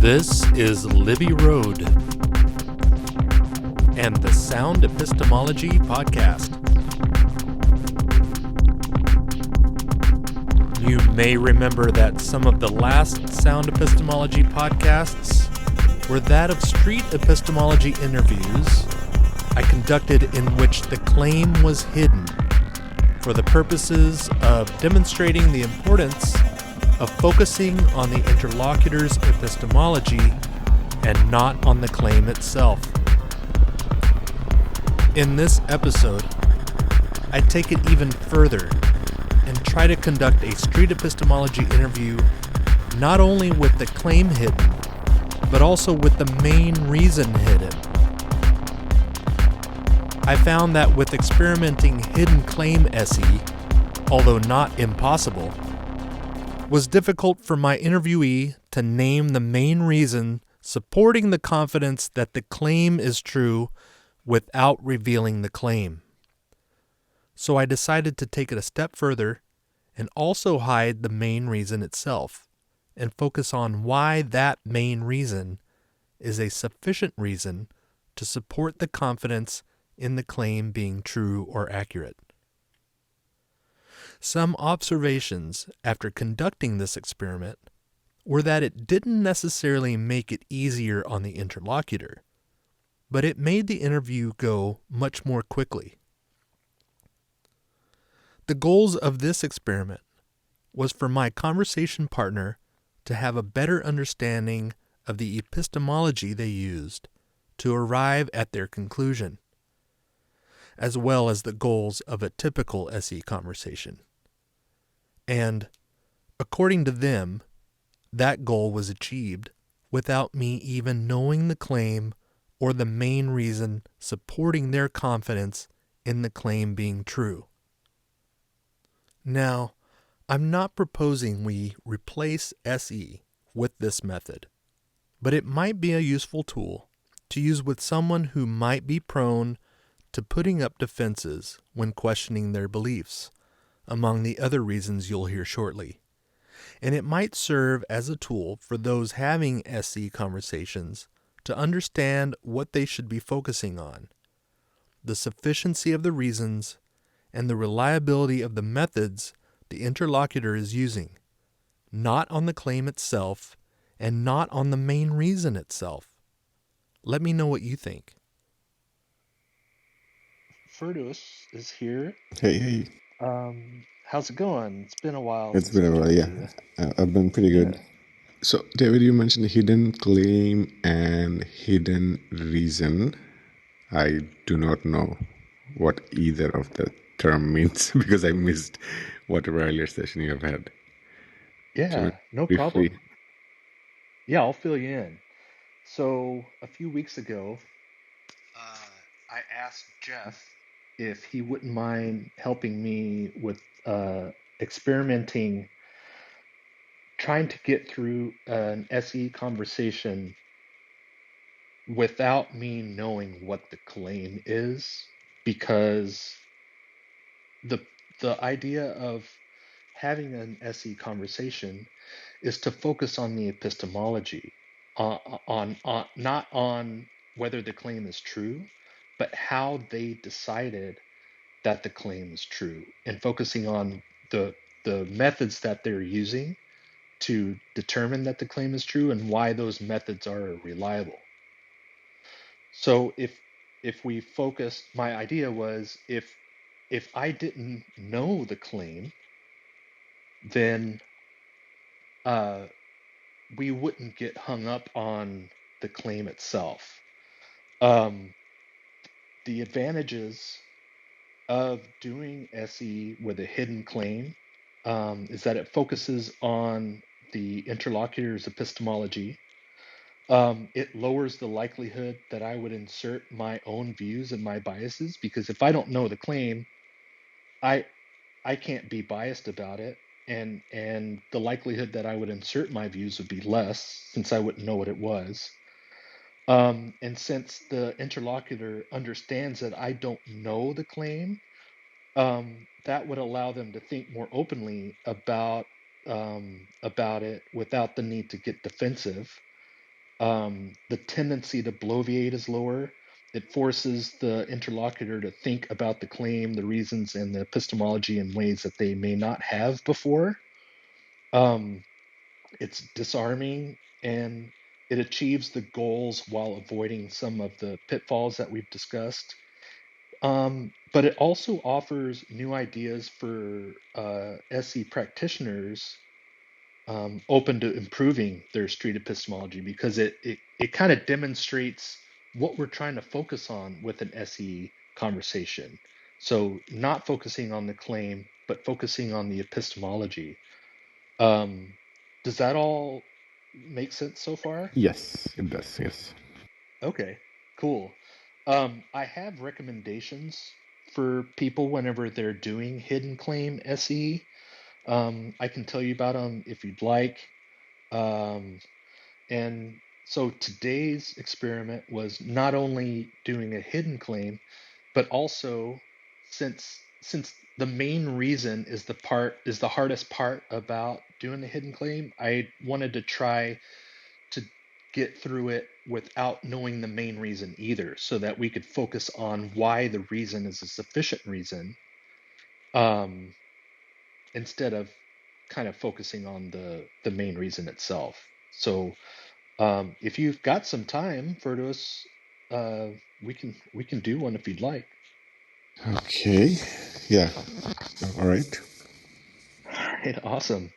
This is Libby Road and the Sound Epistemology Podcast. You may remember that some of the last Sound Epistemology podcasts were that of Street Epistemology interviews I conducted in which the claim was hidden for the purposes of demonstrating the importance of focusing on the interlocutor's epistemology and not on the claim itself. In this episode, I take it even further and try to conduct a street epistemology interview not only with the claim hidden, but also with the main reason hidden. I found that with experimenting hidden claim SE, although not impossible, was difficult for my interviewee to name the main reason supporting the confidence that the claim is true without revealing the claim. So I decided to take it a step further and also hide the main reason itself and focus on why that main reason is a sufficient reason to support the confidence in the claim being true or accurate. Some observations after conducting this experiment were that it didn't necessarily make it easier on the interlocutor, but it made the interview go much more quickly. The goals of this experiment was for my conversation partner to have a better understanding of the epistemology they used to arrive at their conclusion, as well as the goals of a typical SE conversation. And, according to them, that goal was achieved without me even knowing the claim or the main reason supporting their confidence in the claim being true. Now, I'm not proposing we replace SE with this method, but it might be a useful tool to use with someone who might be prone to putting up defenses when questioning their beliefs, among the other reasons you'll hear shortly. And it might serve as a tool for those having SE conversations to understand what they should be focusing on, the sufficiency of the reasons, and the reliability of the methods the interlocutor is using, not on the claim itself and not on the main reason itself. Let me know what you think. Ferdous is here. Hey. How's it going? It's been a while It's since been I a while, talked yeah. to you. I've been pretty good. Yeah. So, David, you mentioned hidden claim and hidden reason. I do not know what either of the term means because I missed whatever earlier session you have had. Yeah, no Briefly. problem. Yeah, I'll fill you in. So a few weeks ago, I asked Jeff if he wouldn't mind helping me with experimenting, trying to get through an SE conversation without me knowing what the claim is, because the the idea of having an SE conversation is to focus on the epistemology, on not on whether the claim is true, but how they decided that the claim is true, and focusing on the methods that they're using to determine that the claim is true and why those methods are reliable. So if we focus, my idea was if I didn't know the claim, then we wouldn't get hung up on the claim itself. The advantages of doing SE with a hidden claim is that it focuses on the interlocutor's epistemology. It lowers the likelihood that I would insert my own views and my biases, because if I don't know the claim, I can't be biased about it, and the likelihood that I would insert my views would be less since I wouldn't know what it was. And since the interlocutor understands that I don't know the claim, that would allow them to think more openly about it without the need to get defensive. The tendency to bloviate is lower. It forces the interlocutor to think about the claim, the reasons, and the epistemology in ways that they may not have before. Um, it's disarming, and it achieves the goals while avoiding some of the pitfalls that we've discussed. But it also offers new ideas for SE practitioners, open to improving their street epistemology, because it kind of demonstrates what we're trying to focus on with an SE conversation. So not focusing on the claim, but focusing on the epistemology. Um, does that all make sense so far? Yes, it does. Yes. Okay, cool. I have recommendations for people whenever they're doing hidden claim SE. I can tell you about them if you'd like. Um, And so today's experiment was not only doing a hidden claim, but also, since the main reason is the hardest part about doing the hidden claim, I wanted to try to get through it without knowing the main reason either, so that we could focus on why the reason is a sufficient reason, um, instead of kind of focusing on the main reason itself. So if you've got some time, Ferdous, uh, we can do one if you'd like. Okay. Yeah. All right. Right, awesome.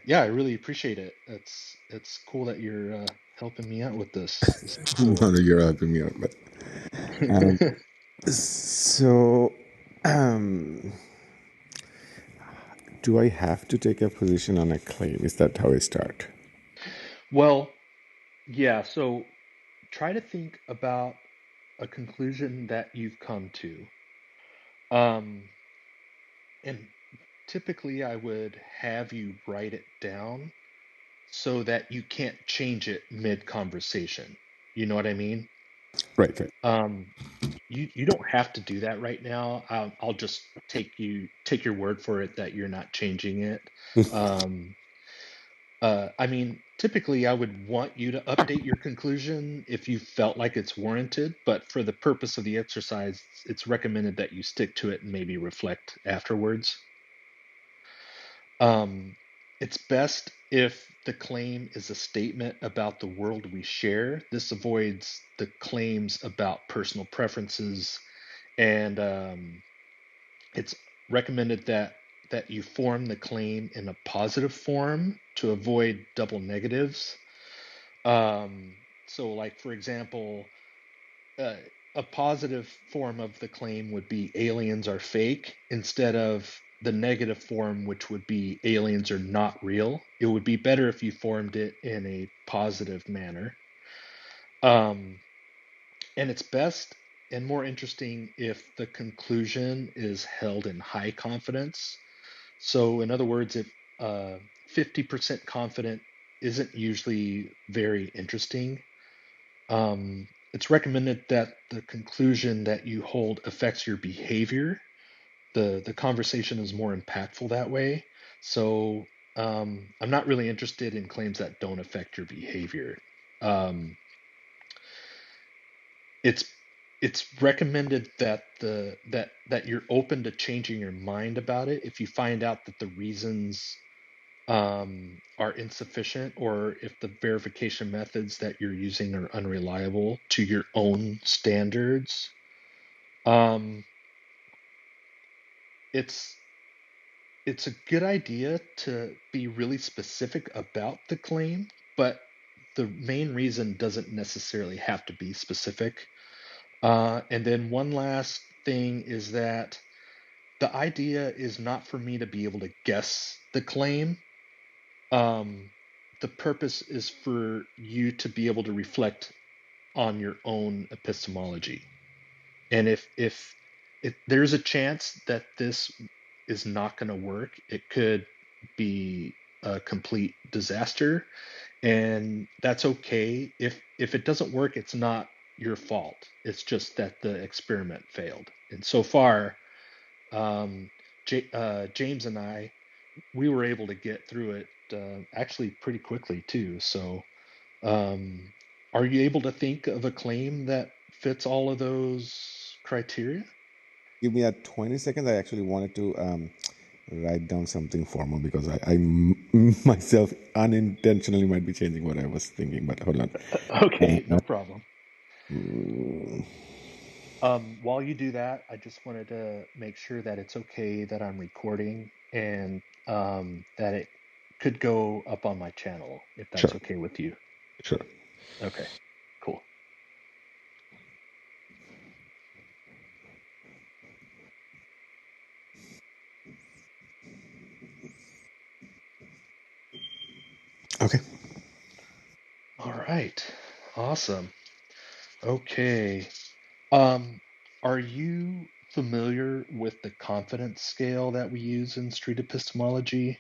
Yeah, I really appreciate it. It's cool that you're helping me out with this. This is No, cool. no, you're helping me out, but um, so um, do I have to take a position on a claim? Is that how I start? Well, yeah. So try to think about a conclusion that you've come to. Um, and typically, I would have you write it down so that you can't change it mid conversation. You know what I mean? Right, right. Um, you don't have to do that right now. I'll just take your word for it that you're not changing it. Um, I mean, typically I would want you to update your conclusion if you felt like it's warranted, but for the purpose of the exercise, it's recommended that you stick to it and maybe reflect afterwards. Um, it's best if the claim is a statement about the world we share. This avoids the claims about personal preferences, and it's recommended that you form the claim in a positive form to avoid double negatives. Um, so, like for example, uh, a positive form of the claim would be aliens are fake instead of the negative form, which would be aliens are not real. It would be better if you formed it in a positive manner. Um, and it's best and more interesting if the conclusion is held in high confidence. So, in other words, if 50% confident isn't usually very interesting, it's recommended that the conclusion that you hold affects your behavior. The conversation is more impactful that way. So, I'm not really interested in claims that don't affect your behavior. Um, it's it's recommended that that you're open to changing your mind about it if you find out that the reasons are insufficient, or if the verification methods that you're using are unreliable to your own standards. Um, it's it's a good idea to be really specific about the claim, but the main reason doesn't necessarily have to be specific. And then one last thing is that the idea is not for me to be able to guess the claim. Um, the purpose is for you to be able to reflect on your own epistemology. And if there's a chance that this is not going to work, it could be a complete disaster, and that's okay. If it doesn't work, it's not your fault. It's just that the experiment failed. And so far, James and I, we were able to get through it actually pretty quickly too. So, are you able to think of a claim that fits all of those criteria? Give me a 20 seconds. I actually wanted to write down something formal because myself unintentionally might be changing what I was thinking, but hold on. Okay, no problem. Mm, While you do that, I just wanted to make sure that it's okay that I'm recording and that it could go up on my channel if that's sure, okay with you. sure. Okay, cool. Okay. All right, awesome. Okay. Um, are you familiar with the confidence scale that we use in street epistemology?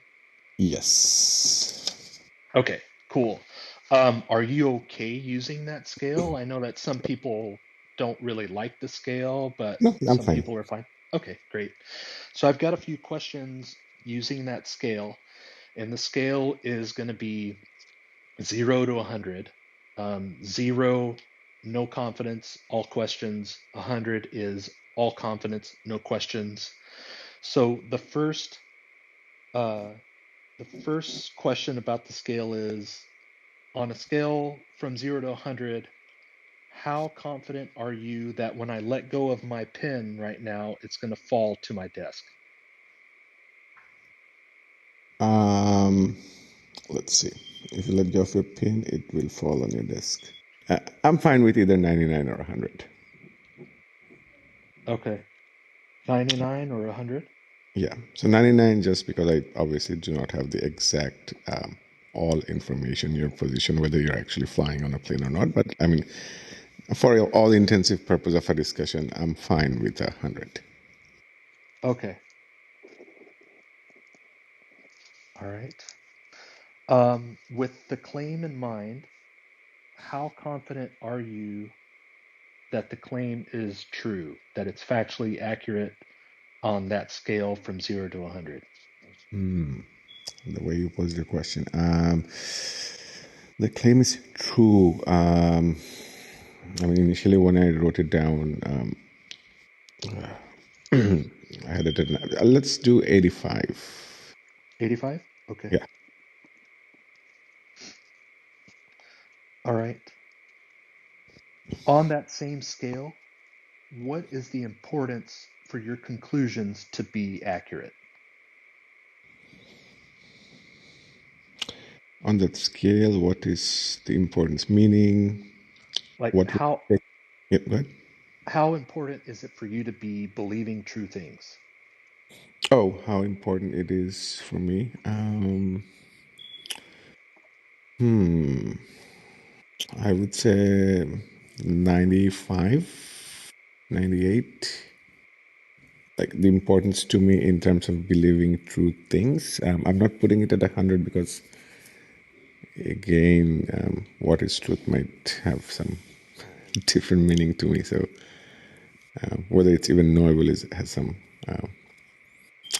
Yes. Okay, cool. Are you okay using that scale? I know that some people don't really like the scale, but No, I'm some fine. people are fine. Okay, great. So I've got a few questions using that scale, and the scale is going to be 0 to 100. 0, no confidence, all questions. 100 is all confidence, no questions. So uh, the first question about the scale is, on a scale from 0 to 100, how confident are you that when I let go of my pen right now, it's going to fall to my desk? Um, let's see. If you let go of your pin, it will fall on your desk. I'm fine with either 99 or 100. Okay, 99 or 100? Yeah. So 99 just because I obviously do not have the exact all information, your position, whether you're actually flying on a plane or not. But I mean, for all intensive purpose of a discussion, I'm fine with 100. Okay, all right. With the claim in mind, how confident are you that the claim is true, that it's factually accurate on that scale from 0 to 100? Hmm. The way you posed the question. The claim is true. I mean, initially when I wrote it down, I had it. Let's do 85. 85? Okay. Yeah. All right. On that same scale, what is the importance for your conclusions to be accurate? On that scale, what is the importance? Meaning, Like what would take? Yeah, go ahead. how important is it for you to be believing true things? Oh, how important it is for me. Hmm. I would say 95, 98. Like the importance to me in terms of believing true things. I'm not putting it at 100 because, again, what is truth might have some different meaning to me. So whether it's even knowable has some.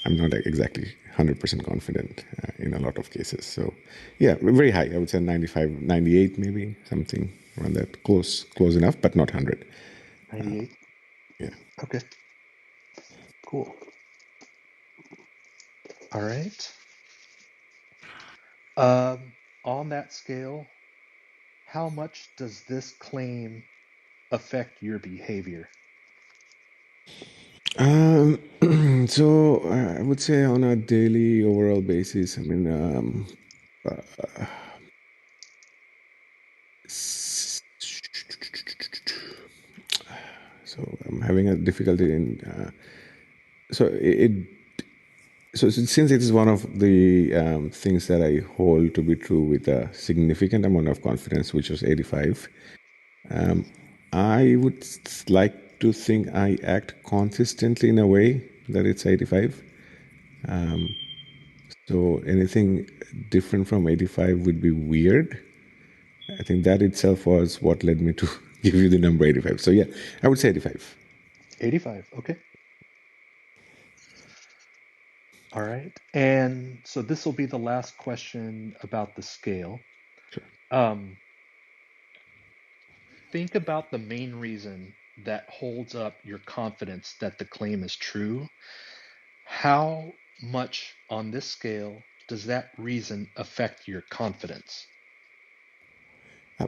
I'm not exactly 100% confident in a lot of cases. So, yeah, very high. I would say 95, 98 maybe, something around that. Close enough, but not 100. 98? Yeah. Okay, cool. All right. On that scale, how much does this claim affect your behavior? So I would say on a daily overall basis, I mean, so I'm having a difficulty in. So it so since it is one of the things that I hold to be true with a significant amount of confidence, which was 85, I would like to think I act consistently in a way that it's 85. So anything different from 85 would be weird. I think that itself was what led me to give you the number 85. So yeah, I would say 85. 85. Okay. All right. And so this will be the last question about the scale. Sure. Um, think about the main reason that holds up your confidence that the claim is true. How much on this scale does that reason affect your confidence? Uh,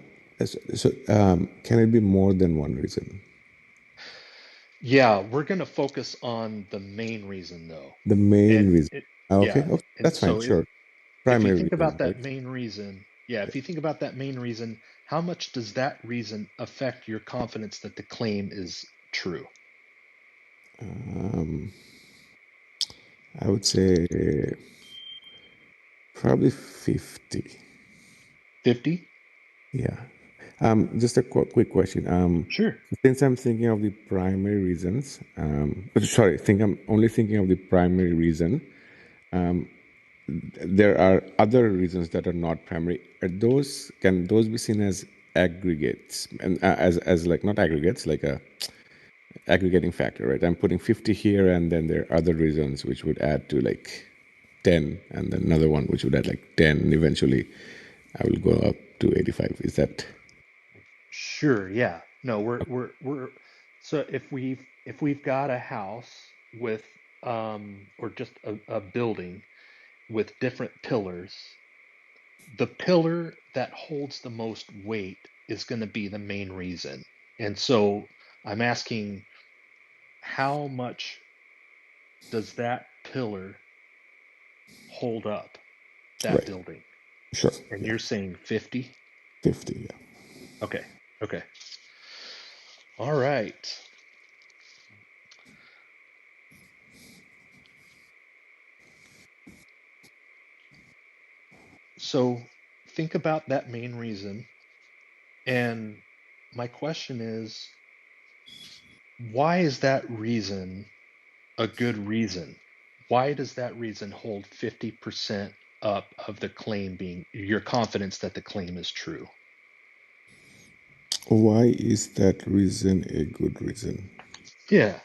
can it be more than one reason? Yeah, we're going to focus on the main reason though. The main And reason. it, Okay, yeah. okay, And that's fine. so Sure. if you Primary think reason, about that right? main reason, yeah, Yeah. if you think about that main reason, how much does that reason affect your confidence that the claim is true? Um, I would say probably 50. 50? Yeah. Just a quick question. Sure. Since I'm thinking of the primary reasons, sorry, think I'm only thinking of the primary reason. There are other reasons that are not primary. Can those be seen as aggregates and as like not aggregates, like a aggregating factor, right? I'm putting 50 here, and then there are other reasons which would add to like 10, and then another one which would add like 10, and eventually I will go up to 85. Is that Sure, yeah. No, we're so if we've got a house with or just a building with different pillars, the pillar that holds the most weight is going to be the main reason. And so I'm asking how much does that pillar hold up that right? building? Sure. And Yeah. you're saying 50? 50. Yeah. Okay. Okay. All right. So think about that main reason. And my question is, why is that reason a good reason? Why does that reason hold 50% up of the claim being your confidence that the claim is true? Why is that reason a good reason? Yeah.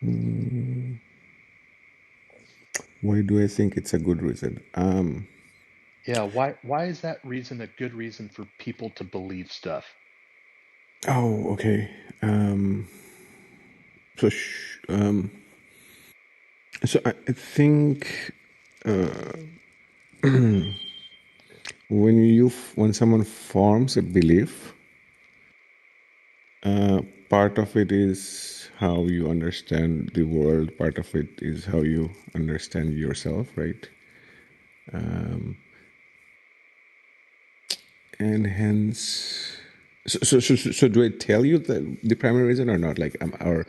Mm, why do I think it's a good reason? Yeah. Why is that reason a good reason for people to believe stuff? Oh, okay. So, I think when someone forms a belief, uh, part of it is how you understand the world. Part of it is how you understand yourself, right? And hence, so do I tell you the primary reason or not? Like, or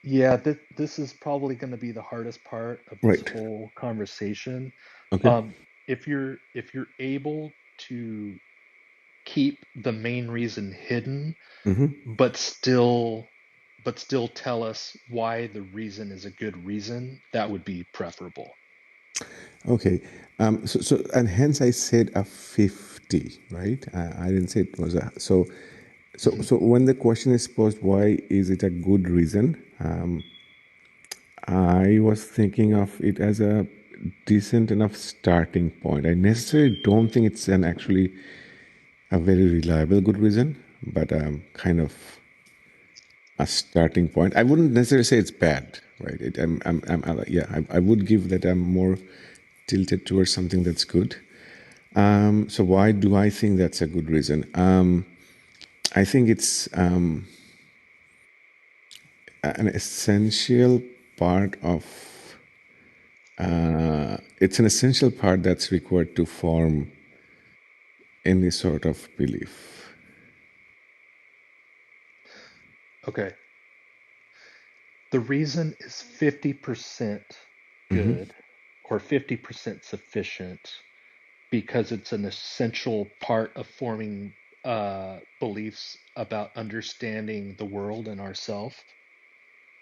Yeah, this is probably going to be the hardest part of this right? whole conversation. Okay. Um, if you're able to keep the main reason hidden, Mm-hmm. but still tell us why the reason is a good reason, that would be preferable. Okay. And hence I said a 50, right? I didn't say it was a Mhm. so when the question is posed, why is it a good reason? I was thinking of it as a decent enough starting point. I necessarily don't think it's an actually a very reliable good reason, but kind of a starting point. I wouldn't necessarily say it's bad, right? Yeah, I would give that I'm more tilted towards something that's good. So why do I think that's a good reason? I think it's an essential part of. It's an essential part that's required to form any sort of belief. Okay. The reason is 50% Mm-hmm. good or 50% sufficient because it's an essential part of forming beliefs about understanding the world and ourself.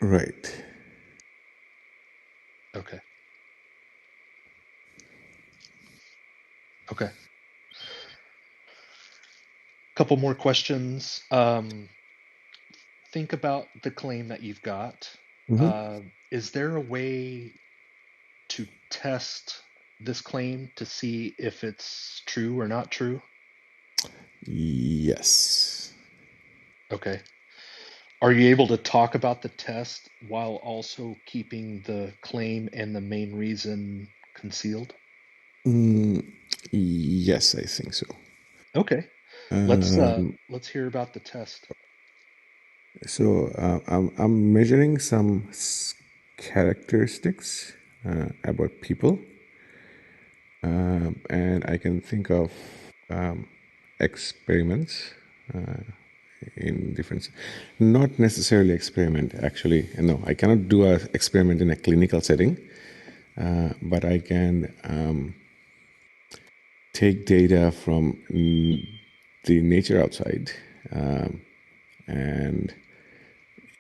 Right. Okay. Okay. Couple more questions. Think about the claim that you've got. Mm-hmm. Is there a way? to test this claim to see if it's true or not true? Yes. Okay. Are you able to talk about the test while also keeping the claim and the main reason concealed? Yes, I think so. Okay. Um, Let's hear about the test. I'm measuring some characteristics about people, and I can think of experiments in different, not necessarily experiment. Actually, no, I cannot do a experiment in a clinical setting, but I can take data from the nature outside, and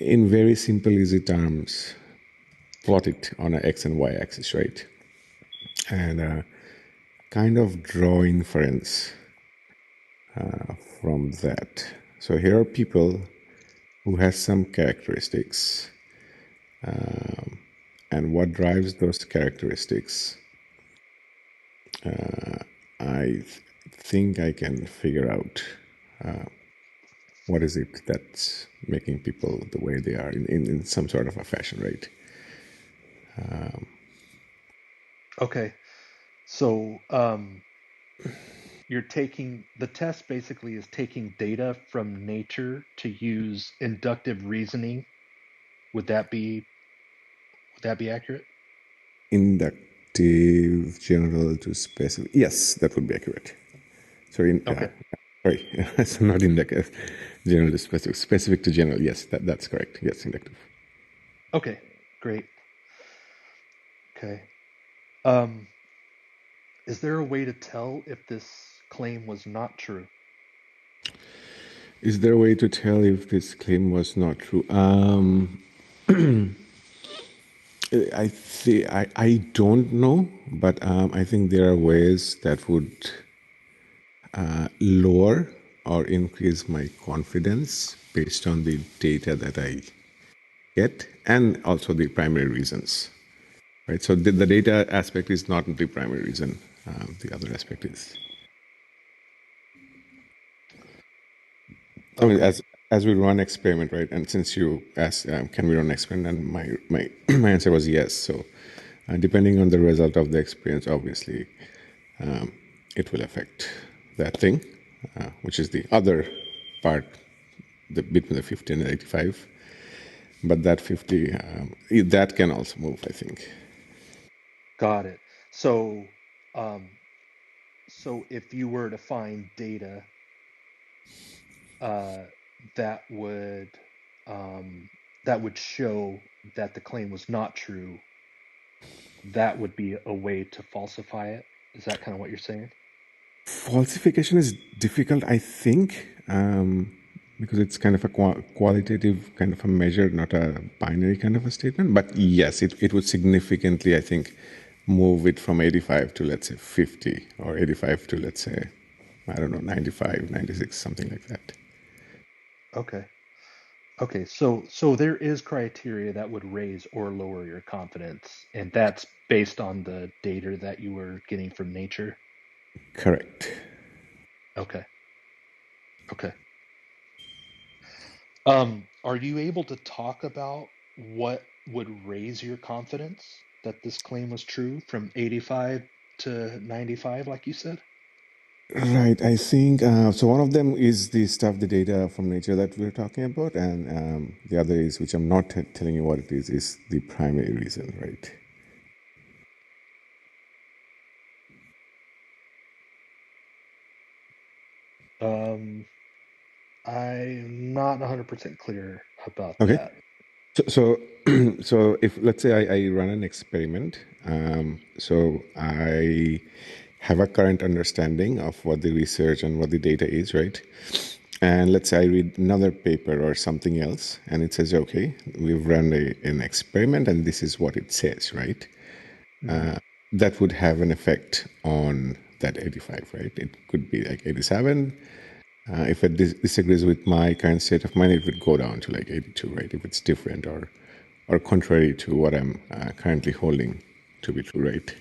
in very simple, easy terms, plot it on an x and y axis, right? And kind of draw inference from that. So here are people who has some characteristics, and what drives those characteristics. I think I can figure out what is it that's making people the way they are in some sort of a fashion, right? Okay. So, you're taking the test basically is taking data from nature to use inductive reasoning. Would that be would that be accurate? Inductive, general to specific. Yes, that would be accurate. Sorry, Okay. sorry, so not inductive, general to specific, specific to general. Yes, that's correct. Yes, inductive. Okay. Great. Okay. Um, is there a way to tell if this claim was not true? Is there a way to tell if this claim was not true? I don't know, but I think there are ways that would lower or increase my confidence based on the data that I get and also the primary reasons. Right. So the data aspect is not the primary reason. The other aspect is. I mean, Okay. as we run experiment, right? And since you asked, can we run experiment, and my my answer was yes. So, depending on the result of the experience, obviously, it will affect that thing, which is the other part, the between the 50 and the 85. But that 50, that can also move, I think. Got it. So, um, so if you were to find data uh, that would um, that would show that the claim was not true, that would be a way to falsify it. Is that kind of what you're saying? Falsification is difficult, I think, because it's kind of a qualitative kind of a measure, not a binary kind of a statement. But yes, it would significantly, I think, move it from 85 to, let's say, 50, or 85 to, let's say, I don't know, 95, 96, something like that. Okay. Okay. So there is criteria that would raise or lower your confidence, and that's based on the data that you were getting from nature. Correct. Okay. Okay. Are you able to talk about what would raise your confidence that this claim was true from 85 to 95, like you said? Right. I think so. One of them is the stuff, the data from nature that we're talking about, and the other is, which I'm not telling you what it is the primary reason, right? Um, I'm not 100% clear about Okay. that. So if let's say I run an experiment, so I have a current understanding of what the research and what the data is, right? And let's say I read another paper or something else, and it says, okay, we've run an experiment, and this is what it says, right? Hmm. That would have an effect on that 85, right? It could be like 87. If it disagrees with my current state of mind, it would go down to like 82, right? If it's different or contrary to what I'm currently holding. to be true, right?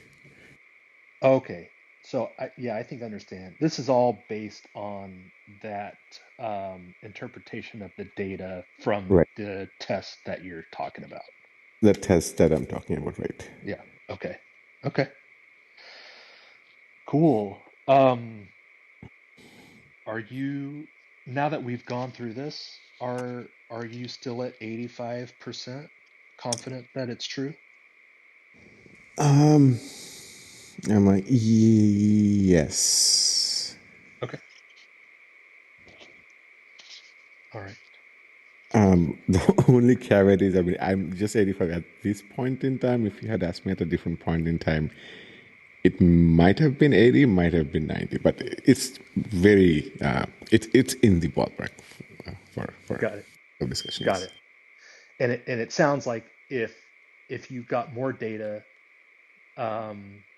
Okay. So yeah, I think I understand. This is all based on that interpretation of the data from Right. the test that you're talking about. The test that I'm talking about, right? Yeah. Okay. Okay. Cool. Are you, now that we've gone through this, are you still at 85% confident that it's true? Um, am I? Yes. Okay. All right. The only caveat is, I mean, I'm just 85 at this point in time. If you had asked me at a different point in time, it might have been 80, might have been 90, but it's very, it's in the ballpark for Got it. the discussion. Got Yes. it. And it sounds like if you got more data,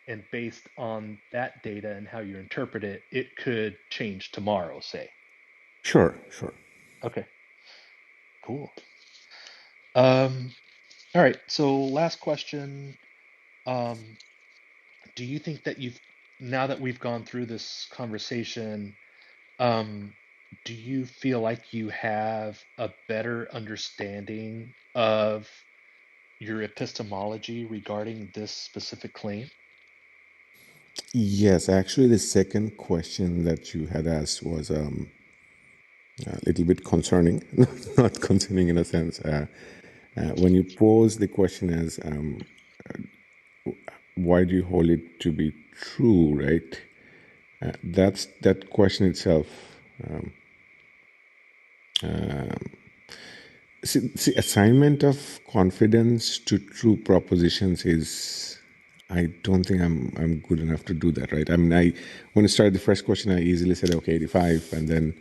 and based on that data and how you interpret it, it could change tomorrow, say. Sure, sure. Okay, cool. Um, all right, so last question. Um, do you think that now that we've gone through this conversation, um, do you feel like you have a better understanding of your epistemology regarding this specific claim? Yes, actually, the second question that you had asked was a little bit concerning, not concerning in a sense. When you pose the question as, why do you hold it to be true, right? That's that question itself. See, assignment of confidence to true propositions is, I don't think I'm good enough to do that, right? I mean, when I started the first question, I easily said, okay, 85, and then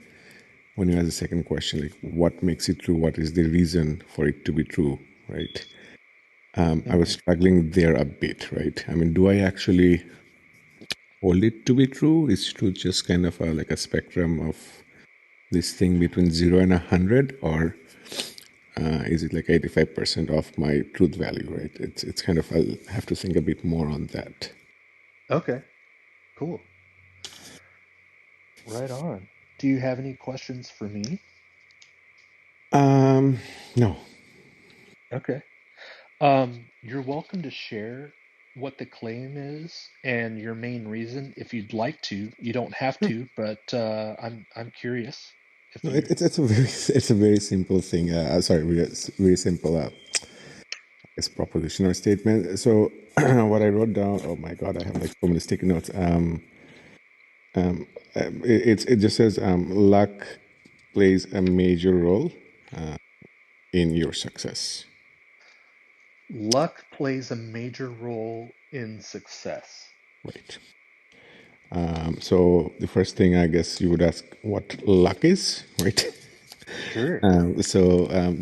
when you ask the second question, like, what makes it true? What is the reason for it to be true, right? I was Hmm. struggling there a bit, right? I mean, do I actually hold it to be true? Is truth just kind of like a spectrum of this thing between 0 and 100, or is it like 85% of my truth value, right? It's kind of, I'll have to think a bit more on that. Okay, cool. Right on. Do you have any questions for me? Um, no. Okay. You're welcome to share what the claim is and your main reason if you'd like to. You don't have No, to, but I'm curious no, if you. it's a very it's a very simple thing. Sorry, very simple guess proposition or statement. So what I wrote down. Oh my God, I have like so many sticky notes. It just says luck plays a major role in your success. Luck plays a major role in success. Right. So the first thing I guess you would ask what luck is, right? Sure.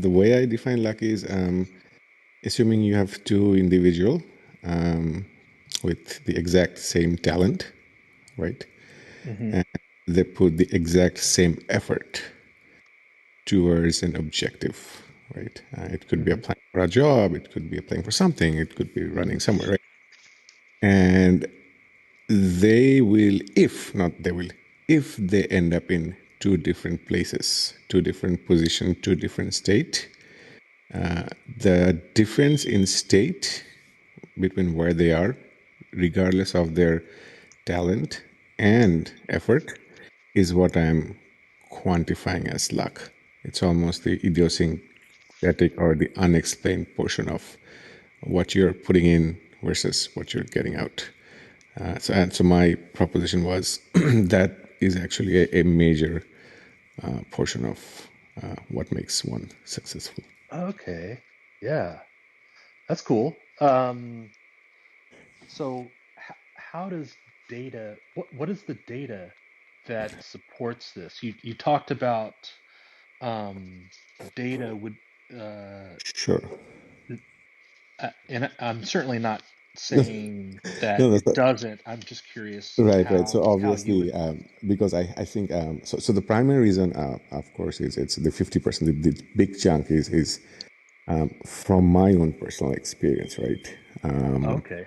The way I define luck is assuming you have two individual um, with the exact same talent, right? Hmm. And they put the exact same effort towards an objective, right? It could be Hmm. applying for a job, it could be applying for something, it could be running somewhere, right? And they will, if not they will, if they end up in two different places, two different positions, two different state, the difference in state between where they are, regardless of their talent and effort, is what I'm quantifying as luck. It's almost the idiosyncratic or the unexplained portion of what you're putting in versus what you're getting out. So my proposition was that is actually a major portion of what makes one successful. Okay. Yeah, that's cool. So how does data, what is the data that supports this? You talked about um, data would, uh, Sure. and I'm certainly not saying that No, it that's doesn't. I'm just curious right, right. So how you would. obviously, because I think so the primary reason, of course, is it's the 50%. The big chunk is from my own personal experience, right? Okay.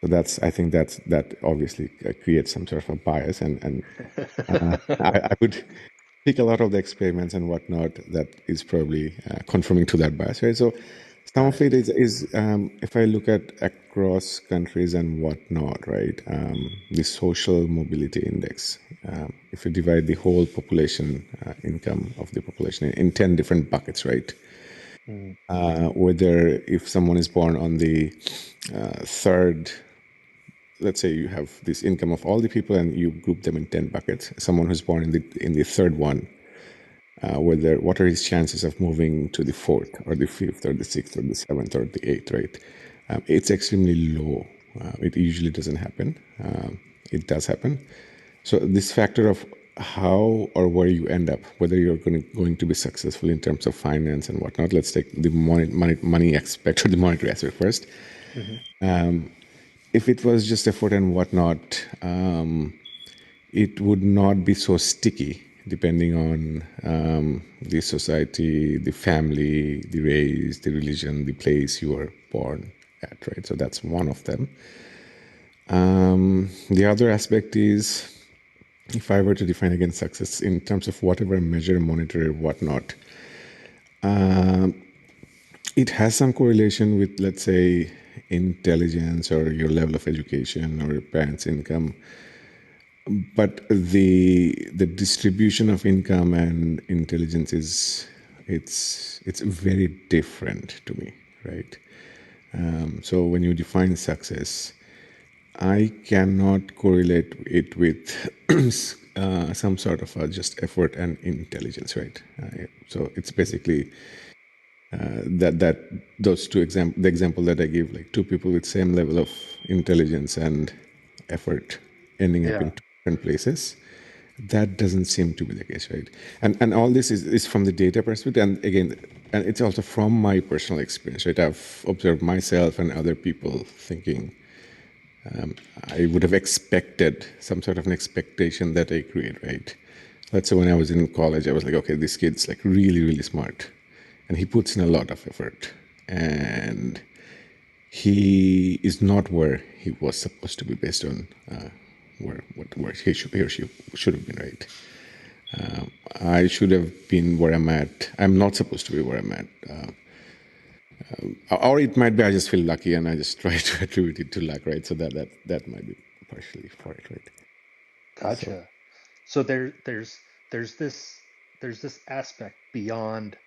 So I think that obviously creates some sort of a bias, and I would pick a lot of the experiments and whatnot that is probably conforming to that bias, right? So some of Right. it is if I look at across countries and whatnot, right? The social mobility index. If you divide the whole population income of the population in 10 different buckets, right? Mm. Whether if someone is born on the third, let's say you have this income of all the people and you group them in 10 buckets. Someone who's born in the third one, what are his chances of moving to the fourth or the fifth or the sixth or the seventh or the eighth, right? It's extremely low. It usually doesn't happen. It does happen. So this factor of how or where you end up, whether you're going to be successful in terms of finance and whatnot. Let's take the money aspect or the monetary aspect first. Hmm. If it was just effort and whatnot, it would not be so sticky depending on the society, the family, the race, the religion, the place you were born at, right? So that's one of them. The other aspect is if I were to define again success in terms of whatever measure, monitor, whatnot, it has some correlation with, let's say, intelligence or your level of education or your parents' income. But the distribution of income and intelligence is it's very different to me, right? So when you define success, I cannot correlate it with some sort of just effort and intelligence, right? So it's basically that those the example that I give, like two people with same level of intelligence and effort ending up in Yeah. two different places. That doesn't seem to be the case, right? And all this is from the data perspective, and again, and it's also from my personal experience, right? I've observed myself and other people thinking I would have expected some sort of an expectation that I create, right? Let's say when I was in college, I was like, okay, this kid's like really, really smart, and he puts in a lot of effort, and he is not where he was supposed to be based on where he or she should have been, right? I should have been where I'm at. I'm not supposed to be where I'm at. Or it might be I just feel lucky and I just try to attribute it to luck, right? So that might be partially for it, right? So Gotcha. So there's this there's this aspect beyond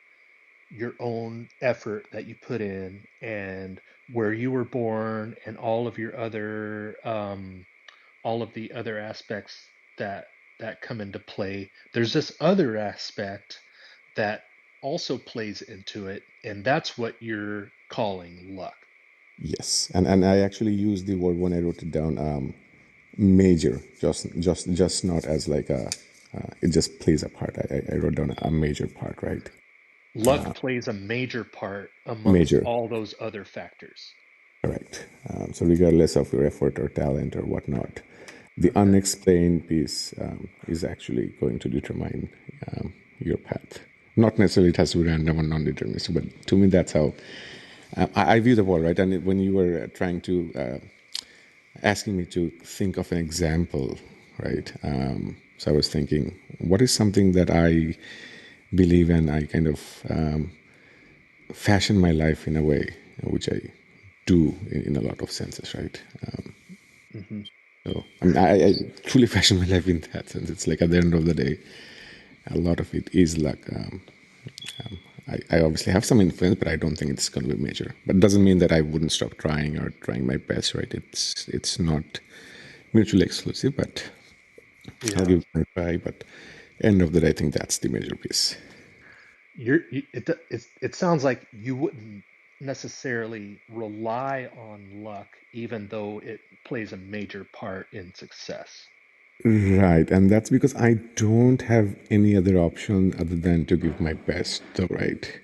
your own effort that you put in and where you were born and all of the other aspects that come into play. There's this other aspect that also plays into it, and that's what you're calling luck. yes, and I actually used the word when I wrote it down. Major, just not as like a. It just plays a part. I wrote down a major part, right? Luck plays a major part amongst Major, all those other factors. correct. So regardless of your effort or talent or whatnot, the Okay. unexplained piece is actually going to determine your path. Not necessarily it has to be random or non-deterministic, but to me that's how I view the world, right? And when you were trying to asking me to think of an example, right? So I was thinking, what is something that I believe and I kind of fashion my life in a way which I do in a lot of senses, right? Hmm. So I mean, I truly fashion my life in that sense. It's like at the end of the day, a lot of it is luck. I obviously have some influence, but I don't think it's going to be major. But it doesn't mean that I wouldn't stop trying or trying my best, right? It's not mutually exclusive, but I'll Yeah. give it a try. But end of the day, I think that's the major piece. It sounds like you wouldn't necessarily rely on luck, even though it plays a major part in success. Right, and that's because I don't have any other option other than to give my best, though, right?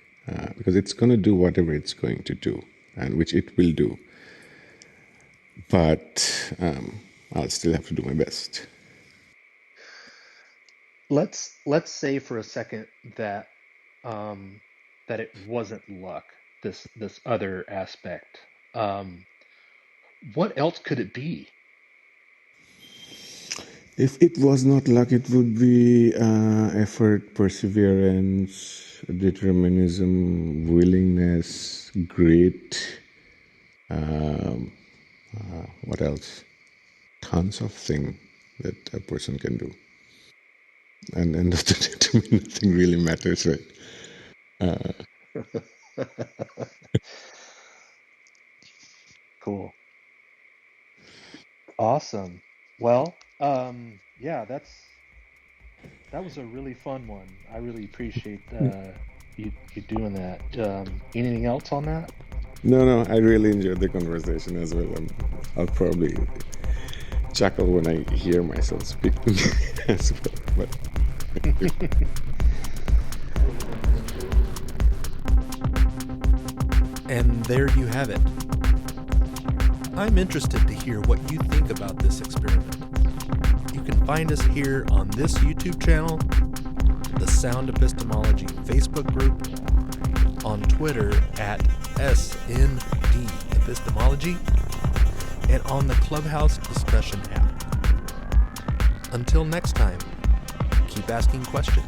Because it's going to do whatever it's going to do, and which it will do. But I'll still have to do my best. Let's say for a second that um, that it wasn't luck, this other aspect. Um, What else could it be? If it was not luck, it would be effort, perseverance, determinism, willingness, grit. What else? Tons of things that a person can do. And to me, nothing really matters, right? Cool. Awesome. Well, yeah, that was a really fun one. I really appreciate you doing that. Anything else on that? No, I really enjoyed the conversation as well. I'll probably chuckle when I hear myself speaking as well. But And there you have it. I'm interested to hear what you think about this experiment. You can find us here on this YouTube channel, the Sound Epistemology Facebook group, on Twitter at SND Epistemology, and on the Clubhouse discussion app. Until next time, keep asking questions.